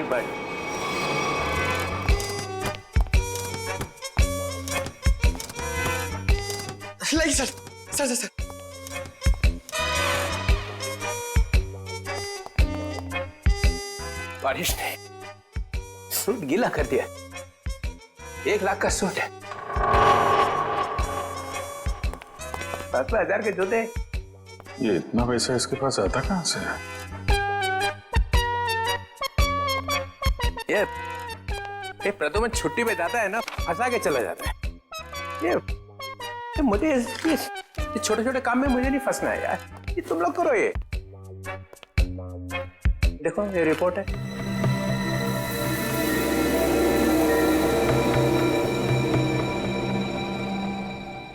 But नहीं sir, sir sir sir बारिश ने सूट गीला कर दिया। 1 लाख का सूट है, 7,000 के जूते। ये इतना पैसा इसके पास आता कहाँ से है? ये प्रदुमन छुट्टी पे जाता है ना, फंसा के चला जाता है। ये मुझे ये छोटे छोटे काम में मुझे नहीं फंसना है यार। ये तुम लोग करो। ये देखो, ये रिपोर्ट है।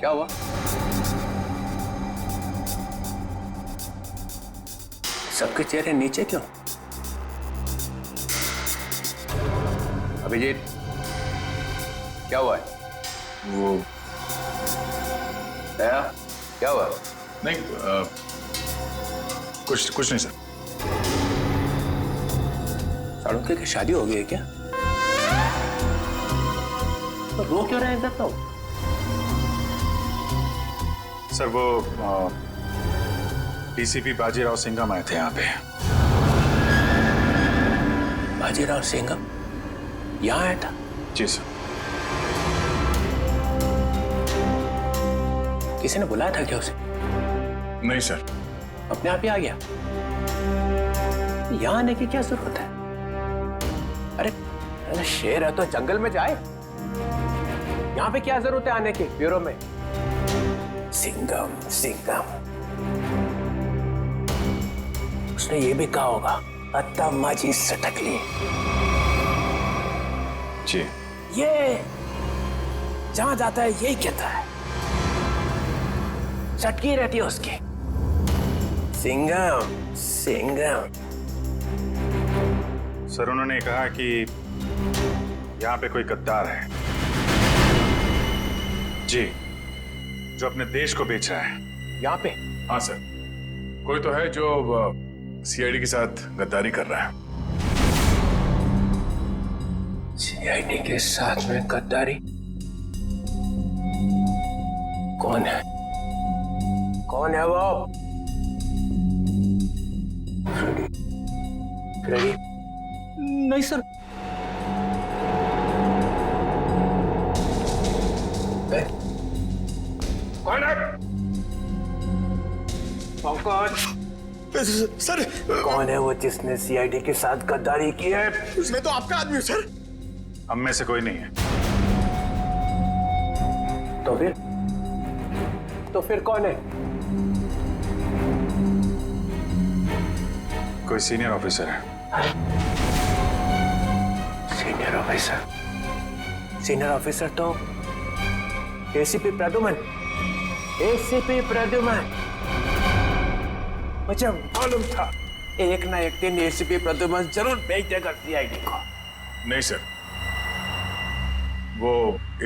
क्या हुआ? सबके चेहरे नीचे क्यों? अभिजीत, क्या हुआ है? वो क्या हुआ? नहीं, कुछ नहीं सर। साड़ुंके की शादी हो गई है क्या? तो रो क्यों रहे हैं सब लोग? सर वो डीसीपी बाजीराव सिंघम आए थे यहाँ पे। बाजीराव सिंघम यहाँ आया था? जी सर। किसी ने बुलाया था क्या उसे? नहीं सर। अपने आप ही आ गया? यहाँ आने की क्या जरूरत है? अरे शेर है तो जंगल में जाए। यहाँ पे क्या जरूरत है आने की ब्यूरो में? सिंघम सिंघम, उसने ये भी कहा होगा, अत्ता माजी सटकली। जी। ये जहां जाता है यही कहता है, चटकी रहती है उसकी। सिंघम सिंघम। सर उन्होंने कहा कि यहाँ पे कोई गद्दार है जी, जो अपने देश को बेच रहा है। यहाँ पे? हाँ सर, कोई तो है जो सीआईडी के साथ गद्दारी कर रहा है। सीआईडी के साथ में गद्दारी? कौन है? कौन है वो? फ्रेडी? नहीं सर। कौन है? कौन? सर कौन है वो जिसने सीआईडी के साथ गद्दारी की है? मैं तो आपका आदमी हूँ सर। हम में से कोई नहीं है। तो फिर कौन है? कोई सीनियर ऑफिसर है। Senior officer? सीनियर ऑफिसर तो एसीपी प्रद्युमन। एसीपी प्रद्युमन, मुझे मालूम था एक ना एक दिन एसीपी प्रद्युमन जरूर भेज देगा सीआईडी को। नहीं सर, वो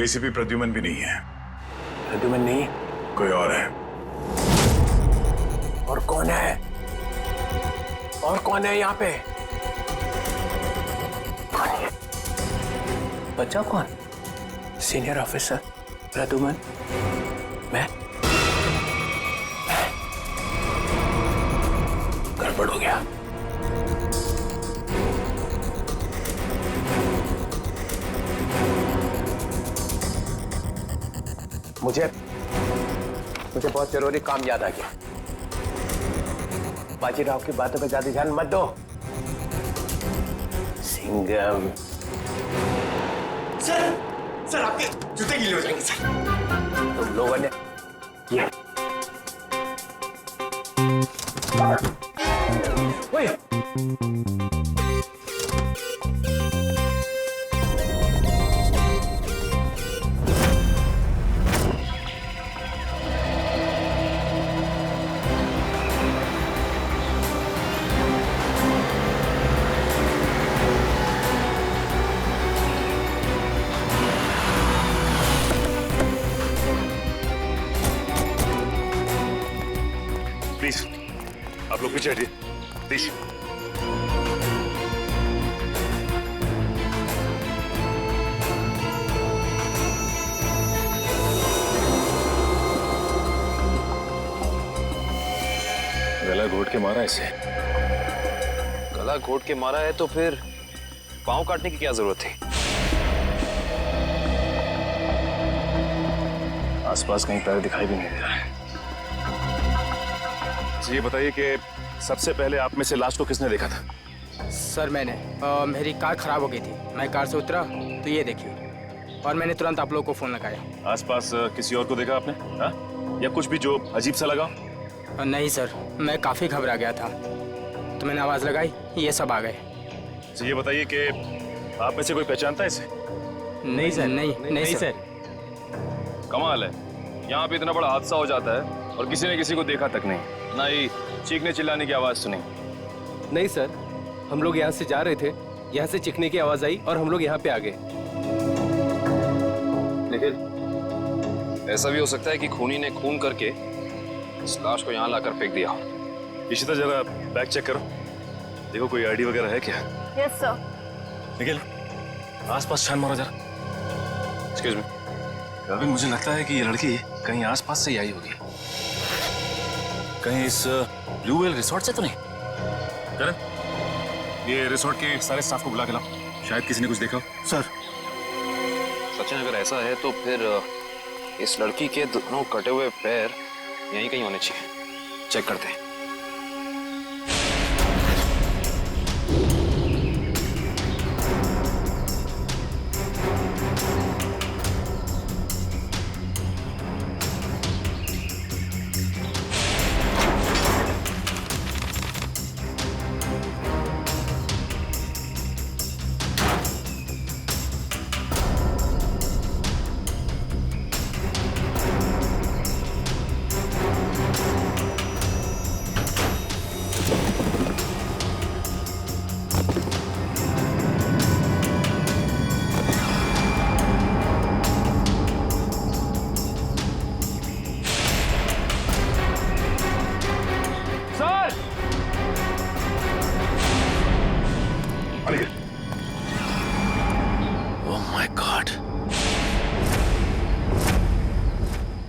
एसीपी प्रद्युमन भी नहीं है। प्रद्युमन नहीं? कोई और है। और कौन है? और कौन है यहाँ पे? कौन है? बच्चा कौन? सीनियर ऑफिसर प्रद्युमन, मैं? गड़बड़ हो गया। मुझे बहुत जरूरी काम याद आ गया। बाजीराव की बातों पे ज्यादा ध्यान मत दो। सिंघम। सर आपके जूते गीले हो जाएंगे सर। तुम लोगों ने ये ओए, प्लीज आप लोग पीछे हटिए प्लीज। के मारा इसे। गला घोट के मारा है तो फिर पाँव काटने की क्या जरूरत थी? आसपास कहीं पैर दिखाई भी नहीं दे रहा है। जी ये बताइए कि सबसे पहले आप में से लाश को किसने देखा था? सर मैंने मेरी कार खराब हो गई थी, मैं कार से उतरा तो ये देखिए, और मैंने तुरंत आप लोगों को फोन लगाया। आसपास किसी और को देखा आपने? हाँ? या कुछ भी जो अजीब सा लगा? नहीं सर, मैं काफ़ी घबरा गया था तो मैंने आवाज़ लगाई, ये सब आ गए। जी ये बताइए कि आप में से कोई पहचानता है इसे? नहीं सर, नहीं सर। कमाल है, यहाँ पे इतना बड़ा हादसा हो जाता है और किसी ने किसी को देखा तक नहीं, ना ही चीखने चिल्लाने की आवाज सुनी। नहीं सर, हम लोग यहाँ से जा रहे थे, यहाँ से चीखने की आवाज आई और हम लोग यहाँ पे आ गए। लेकिन ऐसा भी हो सकता है कि खूनी ने खून करके इस लाश को यहाँ लाकर फेंक दिया। इशिता जरा बैग चेक करो, देखो कोई आईडी वगैरह है क्या? Yes sir. निखिल आसपास छान मारो जरा। Excuse me. अभी मुझे लगता है कि ये लड़की कहीं आसपास से ही आई होगी। कहीं इस ब्लू व्हेल रिसोर्ट से तो नहीं? करण, ये रिसोर्ट के सारे स्टाफ को बुला के लाओ, शायद किसी ने कुछ देखा हो। सर। सचिन अगर ऐसा है तो फिर इस लड़की के दोनों कटे हुए पैर यहीं कहीं होने चाहिए। चेक करते हैं।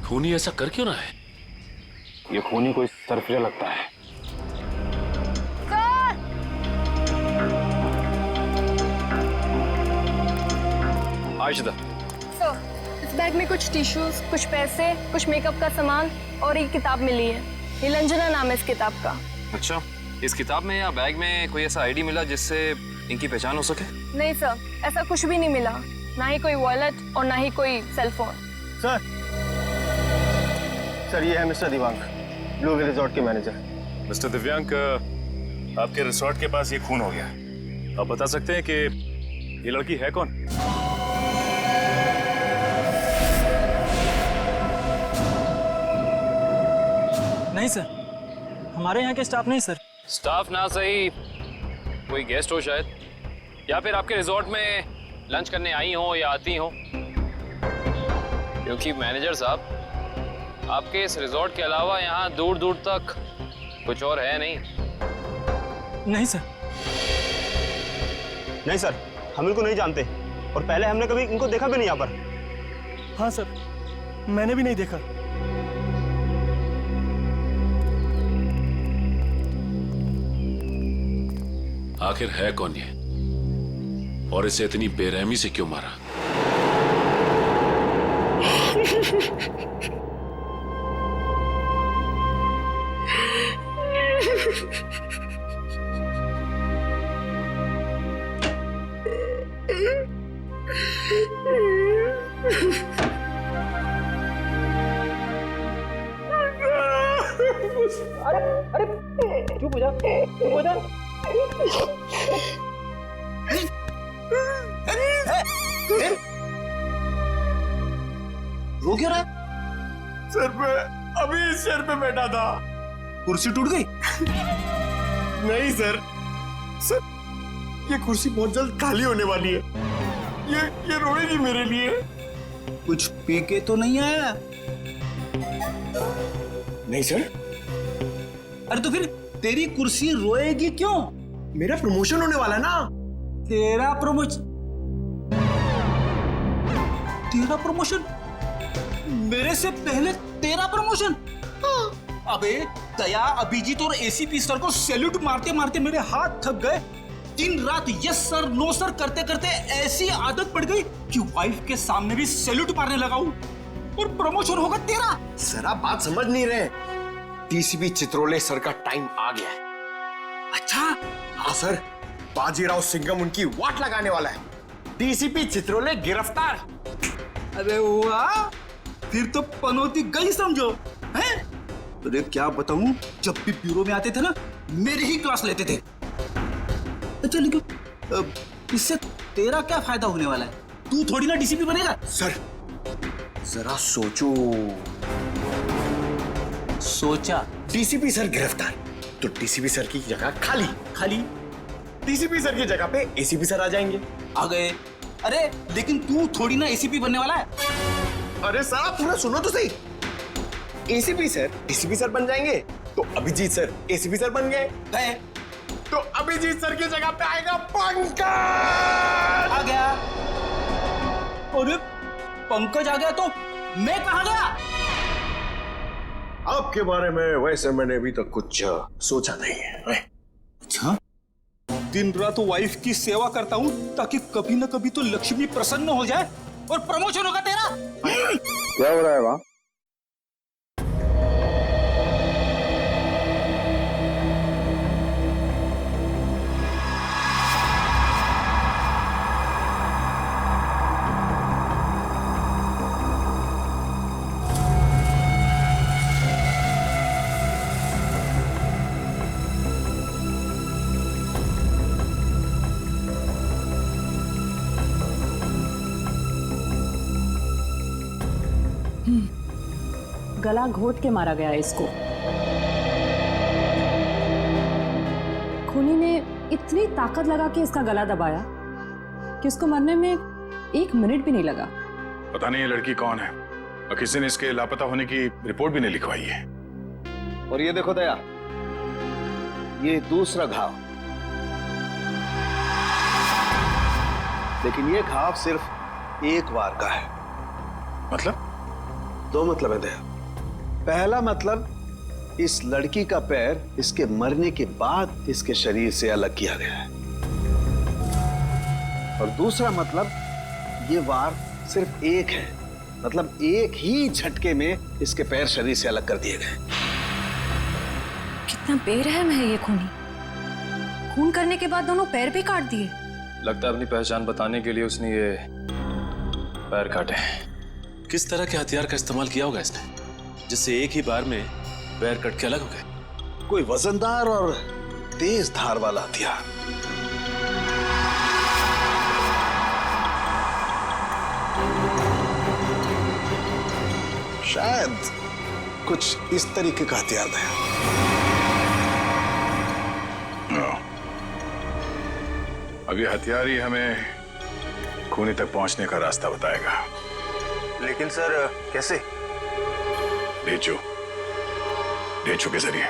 खूनी ऐसा कर क्यों ना है? ये खूनी कोई सरफिरा लगता है। आयशा, सर, इस बैग में कुछ टिश्यूज, कुछ पैसे, कुछ मेकअप का सामान और एक किताब मिली है। नीलंजना नाम है इस किताब का। अच्छा, इस किताब में या बैग में कोई ऐसा आईडी मिला जिससे इनकी पहचान हो सके? नहीं सर, ऐसा कुछ भी नहीं मिला, ना ही कोई वॉलेट और ना ही कोई सेल फोन। सर ये है mister Divang, blue whale resort के मैनेजर। मिस्टर दिव्यांग, आपके रिसोर्ट के पास ये खून हो गया, आप बता सकते हैं कि ये लड़की है कौन? नहीं सर, हमारे यहाँ के स्टाफ नहीं सर। स्टाफ ना सही, कोई गेस्ट हो शायद, या फिर आपके रिजॉर्ट में लंच करने आई हो या आती हो, क्योंकि मैनेजर साहब आपके इस रिजॉर्ट के अलावा यहाँ दूर दूर तक कुछ और है नहीं। नहीं सर। नहीं सर, हम इनको नहीं जानते और पहले हमने कभी इनको देखा भी नहीं यहाँ पर। हाँ सर, मैंने भी नहीं देखा। आखिर है कौन ये और इसे इतनी बेरहमी से क्यों मारा? अरे चुप हो जा, चुप हो जा। रो क्यों रहा? सर पे अभी इस चेयर पे बैठा था, कुर्सी टूट गई? नहीं सर, ये कुर्सी बहुत जल्द खाली होने वाली है। ये रोएगी मेरे लिए। कुछ पी के तो नहीं आया? नहीं सर। अरे तो फिर तेरी कुर्सी रोएगी क्यों? मेरा प्रमोशन होने वाला है ना। तेरा प्रमोशन? मेरे से पहले तेरा प्रमोशन? अबे दया, अभिजीत और एसीपी सर को सैल्यूट मारते मारते मेरे हाथ थक गए। दिन रात यस सर नो सर करते करते ऐसी आदत पड़ गई कि वाइफ के सामने भी सैल्यूट मारने लगा हूं और प्रमोशन होगा तेरा। सर आप बात समझ नहीं रहे। डीसीपी चित्रोले सर का टाइम आ गया है। अच्छा, हाँ सर, बाजीराव सिंघम उनकी वाट लगाने वाला है। डीसीपी चित्रोले गिरफ्तार। अरे वाह, फिर तो पनौती गई समझो। हैं? अरे क्या बताऊं, जब भी ब्यूरो में आते थे ना, मेरी ही क्लास लेते थे। अच्छा लेकिन इससे तेरा क्या फायदा होने वाला है? तू थोड़ी ना डीसीपी बनेगा। सर जरा सोचो। सोचा? डीसीपी सर गिरफ्तार तो डीसीपी सर की जगह खाली। खाली? डीसीपी सर की जगह पे एसीपी सर आ जाएंगे। आ गए। अरे लेकिन तू थोड़ी ना एसीपी बनने वाला है। अरे सर आप पूरा सुनो तो सही। एसीपी सर डीसीपी सर बन जाएंगे तो अभिजीत सर एसीपी सर बन गए तो अभिजीत सर की जगह पे आएगा पंकज। आ गया। अरे पंकज आ गया तो मैं कहाँ गया? आपके बारे में वैसे मैंने अभी तक कुछ सोचा नहीं है। अच्छा, दिन रात वाइफ की सेवा करता हूँ ताकि कभी ना कभी तो लक्ष्मी प्रसन्न हो जाए और प्रमोशन होगा तेरा। क्या हो रहा है वहां? गला घोट के मारा गया इसको। खूनी ने इतनी ताकत लगा के इसका गला दबाया कि उसको मरने में 1 मिनट भी नहीं लगा। पता नहीं ये लड़की कौन है और किसी ने इसके लापता होने की रिपोर्ट भी नहीं लिखवाई है। और ये देखो दया, ये दूसरा घाव, लेकिन ये घाव सिर्फ एक वार का है। मतलब? 2 मतलब है दया। पहला मतलब, इस लड़की का पैर इसके मरने के बाद इसके शरीर से अलग किया गया है। और दूसरा मतलब, ये वार सिर्फ एक है, मतलब एक ही झटके में इसके पैर शरीर से अलग कर दिए गए। कितना बेरहम है ये खूनी। खून करने के बाद दोनों पैर भी काट दिए। लगता है अपनी पहचान बताने के लिए उसने ये पैर काटे। किस तरह के हथियार का इस्तेमाल किया होगा इसने जिससे एक ही बार में पैर कट के अलग हो गए? कोई वजनदार और तेज धार वाला हथियार। शायद कुछ इस तरीके का हथियार है। अब ये हथियार ही हमें खूनी तक पहुंचने का रास्ता बताएगा। लेकिन सर कैसे? ढेंचू के जरिए।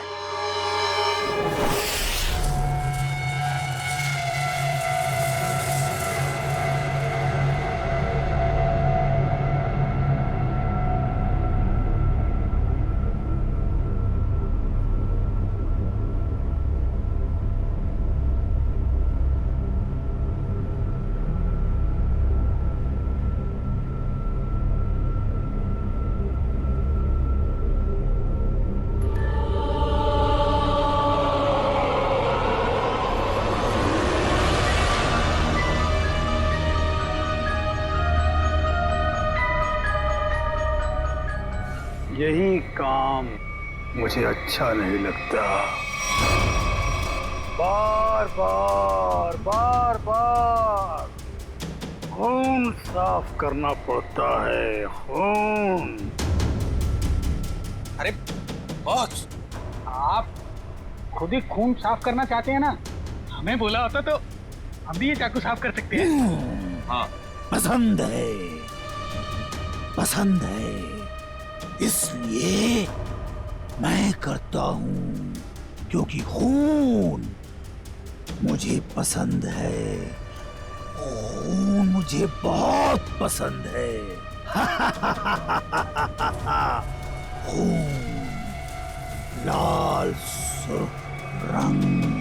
यही काम मुझे अच्छा नहीं लगता। बार बार खून साफ करना पड़ता है। खून। अरे बॉस, आप खुद ही खून साफ करना चाहते हैं ना? हमें बोला होता तो हम भी ये चाकू साफ कर सकते हैं। हाँ, पसंद है, पसंद है, इसलिए मैं करता हूं क्योंकि खून मुझे पसंद है। खून मुझे बहुत पसंद है। खून लाल सुर्ख रंग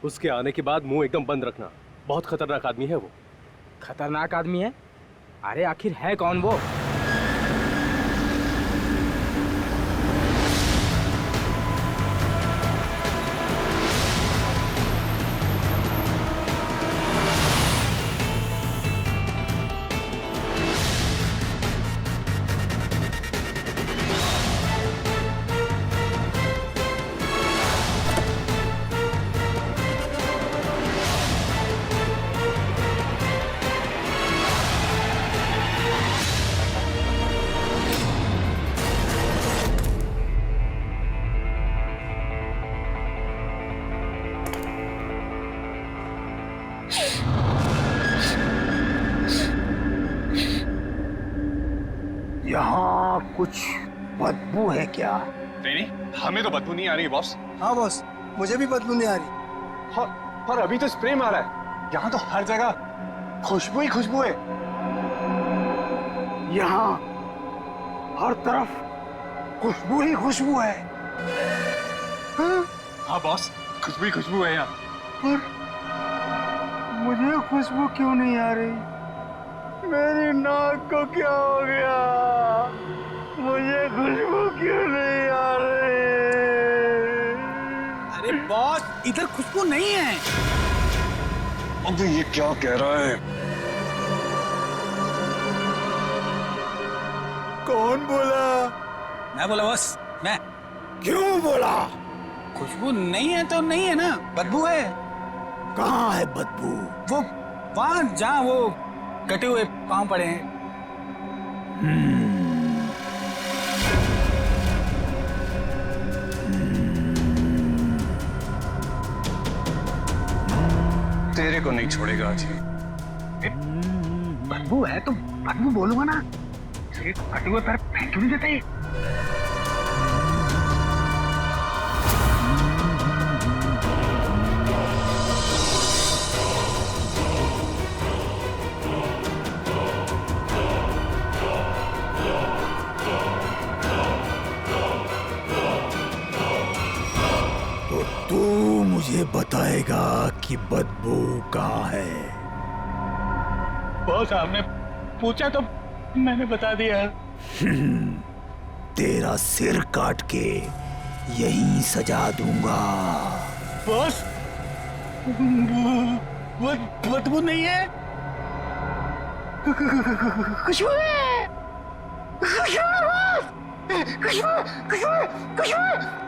उसके आने के बाद मुंह एकदम बंद रखना। बहुत खतरनाक आदमी है वो। खतरनाक आदमी है? अरे आखिर है कौन वो? यहाँ कुछ बदबू है क्या? नहीं, हमें तो बदबू नहीं आ रही बॉस। हाँ बॉस, मुझे भी बदबू नहीं आ रही। हाँ, पर अभी तो स्प्रे मारा है। यहाँ तो हर जगह खुशबू ही खुशबू है। यहाँ हर तरफ खुशबू ही खुशबू है। हाँ बॉस, खुशबू ही खुशबू है यहाँ। पर मुझे खुशबू क्यों नहीं आ रही? मेरी नाक को क्या हो गया? मुझे खुशबू क्यों नहीं आ रही? अरे बॉस, इधर खुशबू नहीं है। अब ये क्या कह रहा है? कौन बोला? मैं बोला बॉस, मैं। क्यों बोला? खुशबू नहीं है तो नहीं है ना, बदबू है। कहाँ है बदबू? वो वहाँ जहाँ वो कटे हुए पांव पड़े हैं। तेरे को नहीं छोड़ेगा आज। बदबू है तो बदबू बोलूंगा ना। कटे हुए पैर फेंक क्यों नहीं देते? तो तू मुझे बताएगा कि बदबू कहाँ है? बॉस, आपने पूछा तो मैंने बता दिया। तेरा सिर काट के यहीं सजा दूंगा। बॉस, बदबू नहीं है। खुशबू है। खुशबू बॉस, खुशबू खुशबू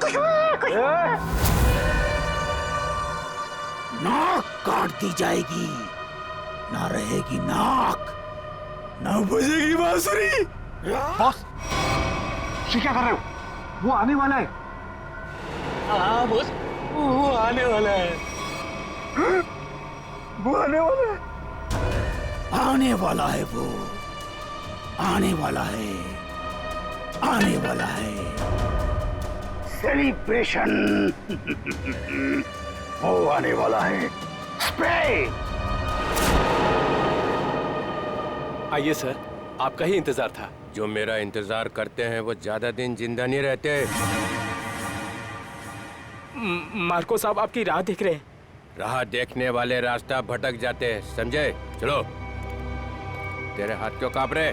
खुशबू खुशबू। नाक काट दी जाएगी, ना रहेगी नाक, ना बजेगी बांसुरी। बॉस, ये क्या कर रहे हो? वो आने वाला है। हाँ बॉस, वो आने वाला है। वो आने वाला है? आने वाला है वो, आने वाला है, आने वाला है। सेलिब्रेशन वो आने वाला है। स्प्रे। आइए सर, आपका ही इंतजार था। जो मेरा इंतजार करते हैं वो ज्यादा दिन जिंदा नहीं रहते। मार्को साहब आपकी राह देख रहे हैं। राह देखने वाले रास्ता भटक जाते हैं, समझे? चलो। तेरे हाथ क्यों कांप रहे?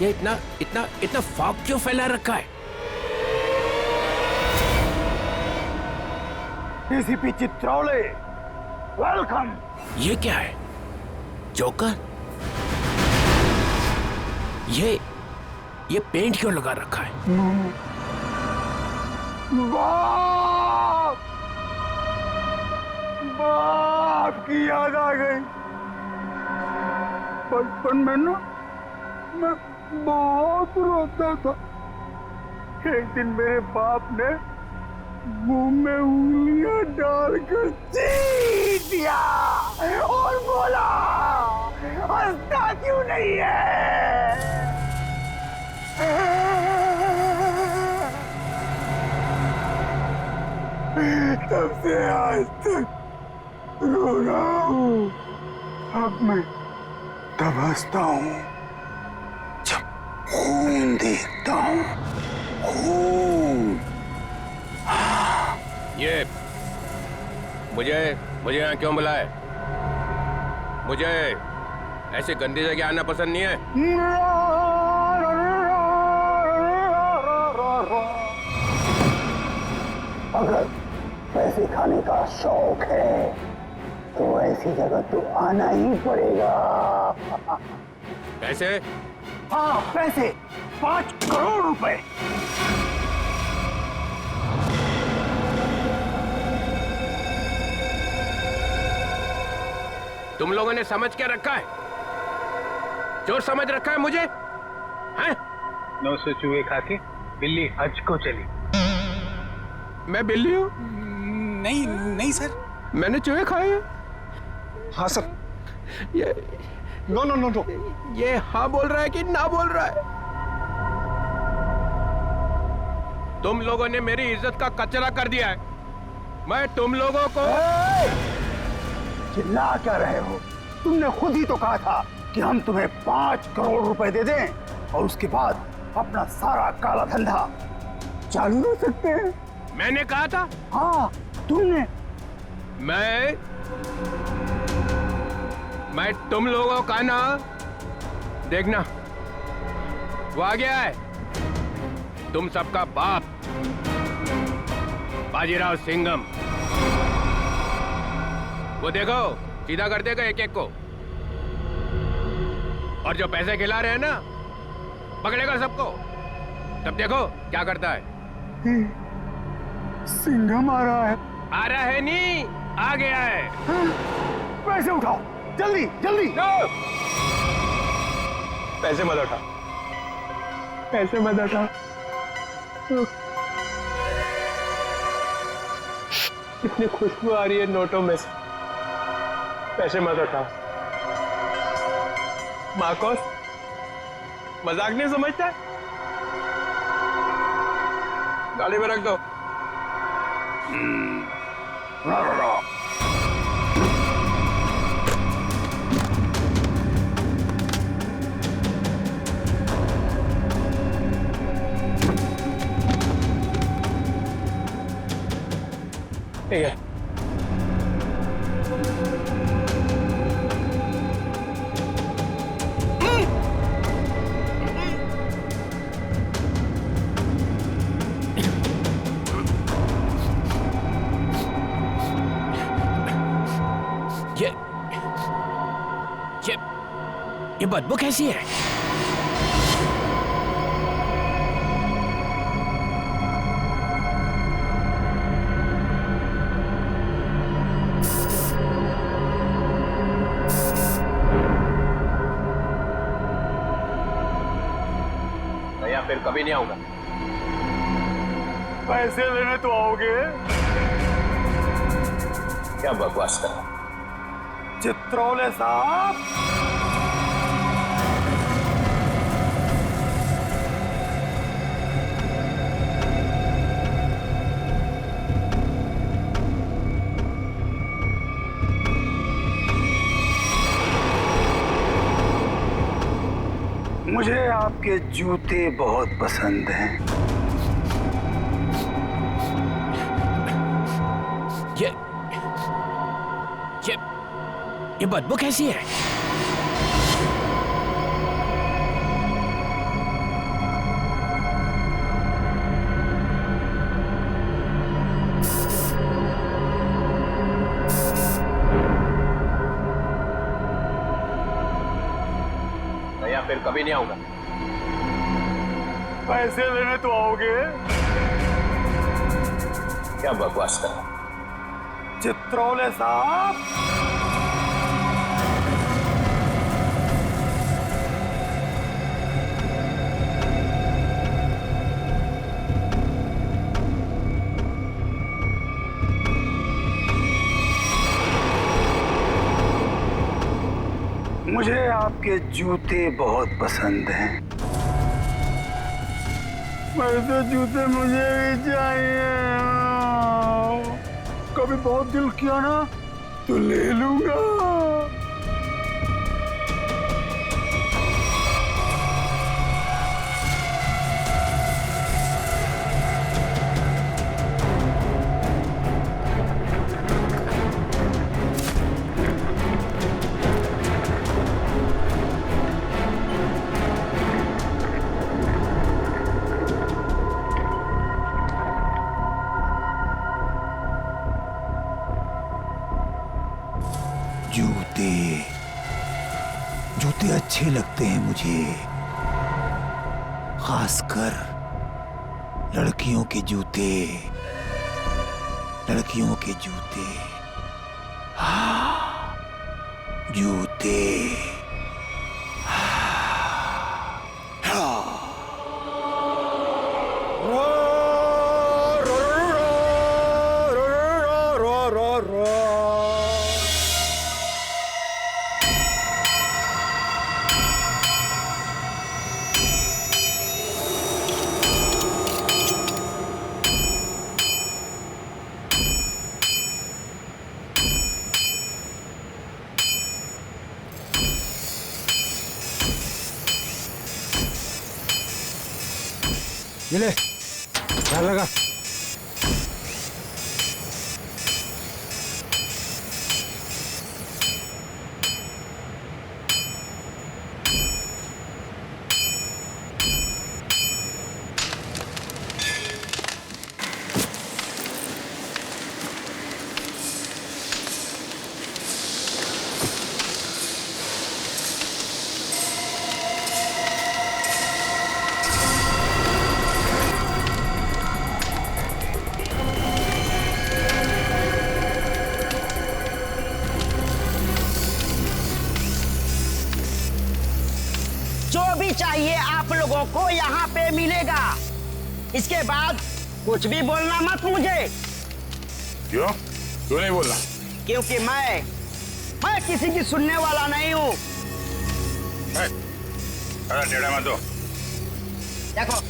ये इतना इतना इतना फॉग क्यों फैला रखा है? DCP Chitrole, welcome. ये क्या है? जोकर? ये पेंट क्यों लगा रखा है? बाप की याद आ गई। बचपन में ना मैं बहुत रोता था। एक दिन मेरे बाप ने मुंह में उंगलियां डालकर चीर दिया और बोला, हंसता क्यों नहीं है? तब से आज तक रो रहा हूँ। अब मैं तब हंसता हूँ जब खून देखता हूँ। खून। ये मुझे यहाँ क्यों बुलाए? मुझे ऐसी गंदी जगह आना पसंद नहीं है। अगर पैसे खाने का शौक है तो ऐसी जगह तो आना ही पड़ेगा। पैसे? हाँ, पैसे 5 करोड़ रुपए। तुम लोगों ने समझ क्या रखा है? चोर समझ रखा है मुझे? हैं? 900 चूहे खा के बिल्ली हज को चली। मैं बिल्ली हूँ? नहीं नहीं सर, मैंने चूहे खाए हैं। हाँ सर। ये नो नो नो नो, ये हाँ बोल रहा है कि ना बोल रहा है? तुम लोगों ने मेरी इज्जत का कचरा कर दिया है। मैं तुम लोगों को चिल्ला क्या रहे हो? तुमने खुद ही तो कहा था कि हम तुम्हें 5 करोड़ रुपए दे दें और उसके बाद अपना सारा काला धंधा चालू रख सकते हैं। मैंने कहा था? हाँ, तुमने। मैं तुम लोगों का ना, देखना वो आ गया है। तुम सबका बाप बाजीराव सिंघम। वो देखो सीधा कर देगा एक एक को, और जो पैसे खिला रहे हैं ना पकड़ेगा सबको। तब देखो क्या करता है। सिंघम आ रहा है। आ रहा है नहीं, आ गया है। पैसे उठाओ जल्दी जल्दी। पैसे मत उठा, पैसे मत उठा। कितनी खुशबू आ रही है नोटों में से। पैसे मत उठा। मार्कोस, मजाक नहीं समझता? गाड़ी में रख दो। ठीक है। ये बदबू कैसी है? भैया फिर कभी नहीं आऊंगा। पैसे लेने तो आओगे? क्या बकवास कर रहा? चित्रौले साहब, मुझे आपके जूते बहुत पसंद हैं। ये बदबू कैसी है? अभी नहीं आऊंगा। पैसे लेने तो आओगे? क्या बकवास कर रहा है? चित्रोले साहब, मुझे आपके जूते बहुत पसंद हैं। वैसे जूते मुझे भी चाहिए। कभी बहुत दिल किया ना तो ले लूंगा। जूते अच्छे लगते हैं मुझे, खासकर लड़कियों के जूते। लड़कियों के जूते, हाँ, जूते। ये ले, क्या लगा? चाहिए आप लोगों को यहाँ पे मिलेगा। इसके बाद कुछ भी बोलना मत मुझे। क्यों? क्यों नहीं बोलना? क्योंकि मैं किसी की सुनने वाला नहीं हूँ। टेढ़ा मत दो। देखो,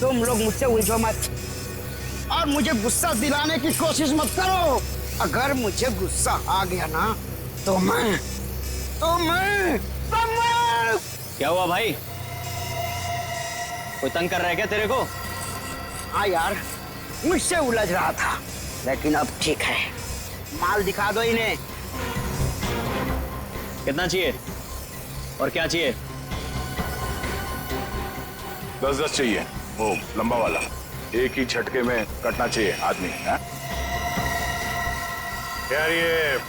तुम लोग मुझसे उलझो मत और मुझे गुस्सा दिलाने की कोशिश मत करो। अगर मुझे गुस्सा आ गया ना तो मैं क्या हुआ भाई? कोई तंग कर रहा है क्या तेरे को? हाँ यार, मुझसे उलझ रहा था, लेकिन अब ठीक है। माल दिखा दो इन्हें। कितना चाहिए और क्या चाहिए? 10-10 चाहिए, वो लंबा वाला। एक ही झटके में कटना चाहिए आदमी। है? यार ये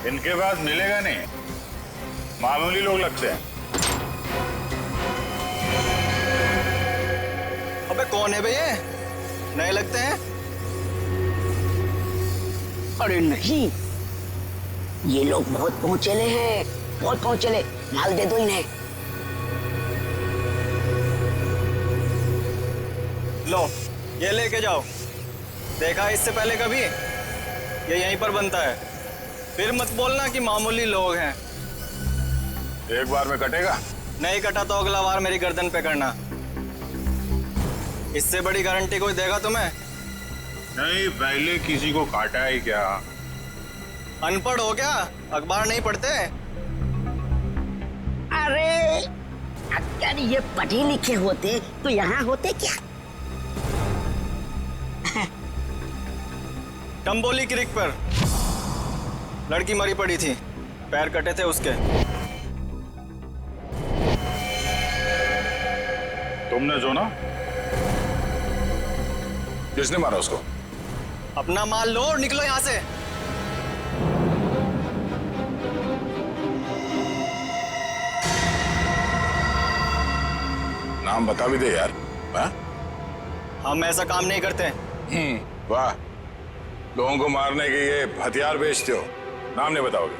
इनके पास मिलेगा नहीं, मामूली लोग लगते हैं। अबे कौन है भैया? नए लगते हैं। अरे नहीं, ये लोग बहुत पहुंचेले हैं, बहुत पहुंचेले। माल दे दो इन्हें। लो ये लेके जाओ। देखा इससे पहले कभी? ये यहीं पर बनता है। फिर मत बोलना कि मामूली लोग हैं। एक बार में कटेगा? नहीं कटा तो अगला बार मेरी गर्दन पे करना। इससे बड़ी गारंटी कोई देगा तुम्हें? नहीं, पहले किसी को काटा है क्या? अनपढ़ हो क्या? अखबार नहीं पढ़ते? अरे अगर ये पढ़े लिखे होते तो यहाँ होते क्या? टम्बोली क्रिक पर लड़की मरी पड़ी थी, पैर कटे थे उसके। तुमने जो ना? किसने मारा उसको? अपना माल लो और निकलो यहाँ से। नाम बता भी दे यार। हाँ? हम ऐसा काम नहीं करते। वाह, लोगों को मारने के ये हथियार बेचते हो, नाम नहीं बताओगे?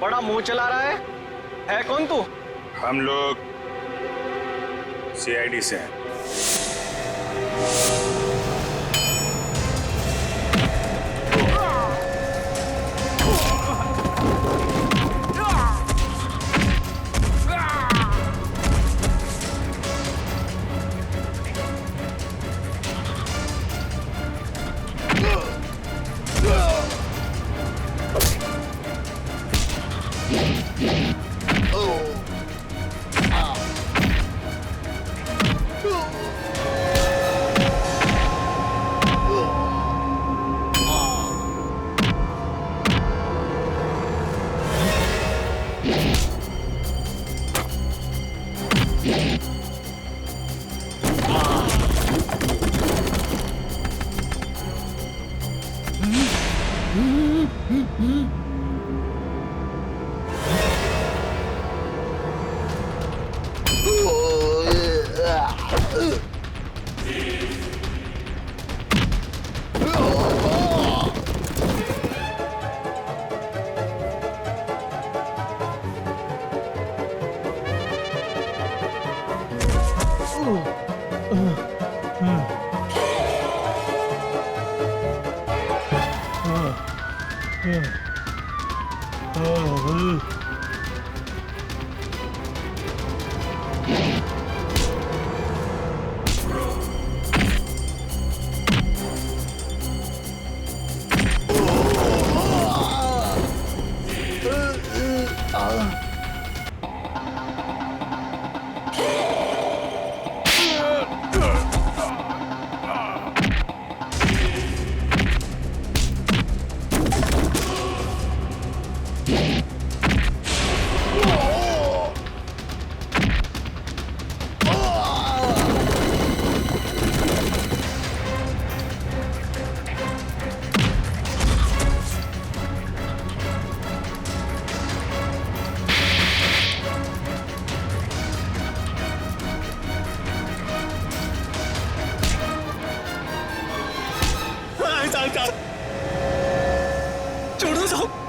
बड़ा मुंह चला रहा है कौन तू? हम लोग CID से हैं।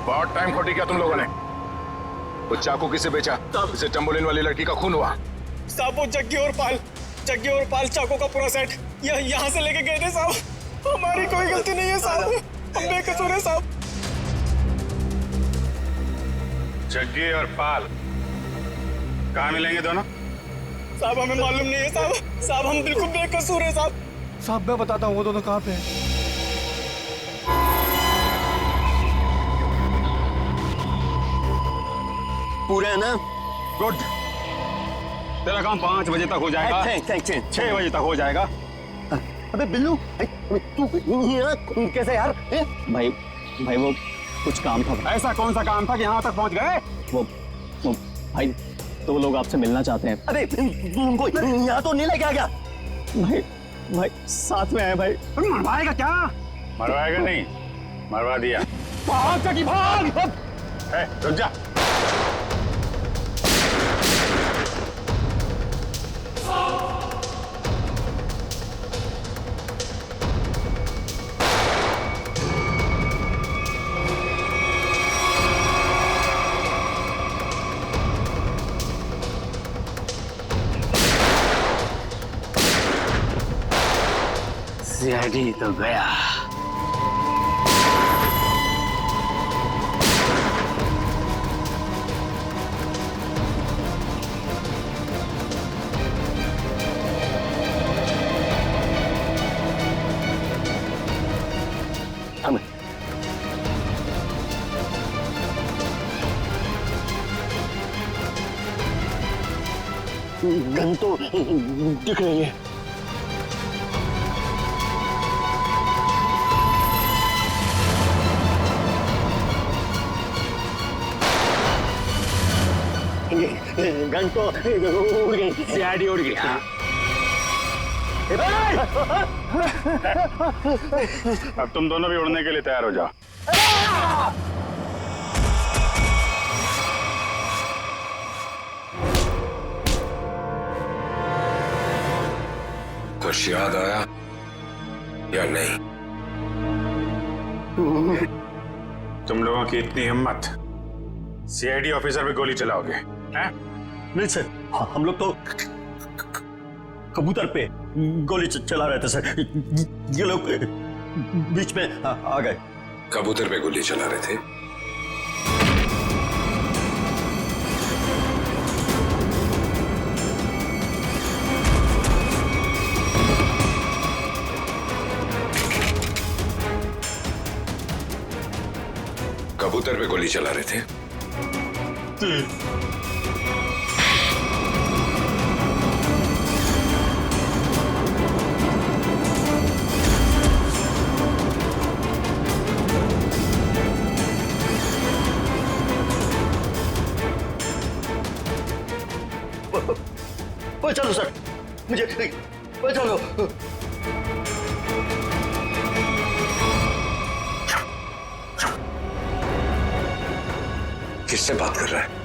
बहुत टाइम खोटी किया तुम लोगों ने। वो चाकू किसे बेचा? इसे टम्बोलिन वाली लड़की का खून हुआ। साहब वो जग्गी और पाल चाकू का पूरा सेट यहाँ से लेके गए थे साहब। हमारी कोई गलती नहीं है साहब, हम बेकसूर हैं साहब। जग्गी और पाल कहाँ मिलेंगे दोनों? साहब हमें मालूम नहीं है साहब हम बिल्कुल बेकसूर हैं साहब। साहब मैं बताता हूँ वो दोनों कहाँ पे हैं। पूरे है ना? गुड। तेरा काम 5 बजे तक हो जाएगा। 6 बजे तक हो जाएगा। अबे बिल्लू तू कैसे यार? भाई वो कुछ काम था। ऐसा कौन सा काम था कि यहाँ तक पहुँच गए? वो भाई तो लोग आपसे मिलना चाहते हैं। अरे तू उनको यहाँ तो नहीं लेके आ गया? भाई साथ में है भाई। मरवाएगा क्या? मरवाएगा नहीं, मरवा दिया। भाग। रुक जा। CID तो गया। गन तो दिख रही है। गन तो उड़ गई। CID उड़ गई। अब तुम दोनों भी उड़ने के लिए तैयार हो जाओ। कुछ याद आया या नहीं? तुम लोगों की इतनी हिम्मत, सीआईडी ऑफिसर पे गोली चलाओगे? हैं? नहीं सर, हम लोग तो कबूतर पे गोली चला रहे थे सर। ये लोग बीच में आ गए। कबूतर पे गोली चला रहे थे? कबूतर पे गोली चला रहे थे? चलो सर, मुझे चलो। किससे बात कर रहा है?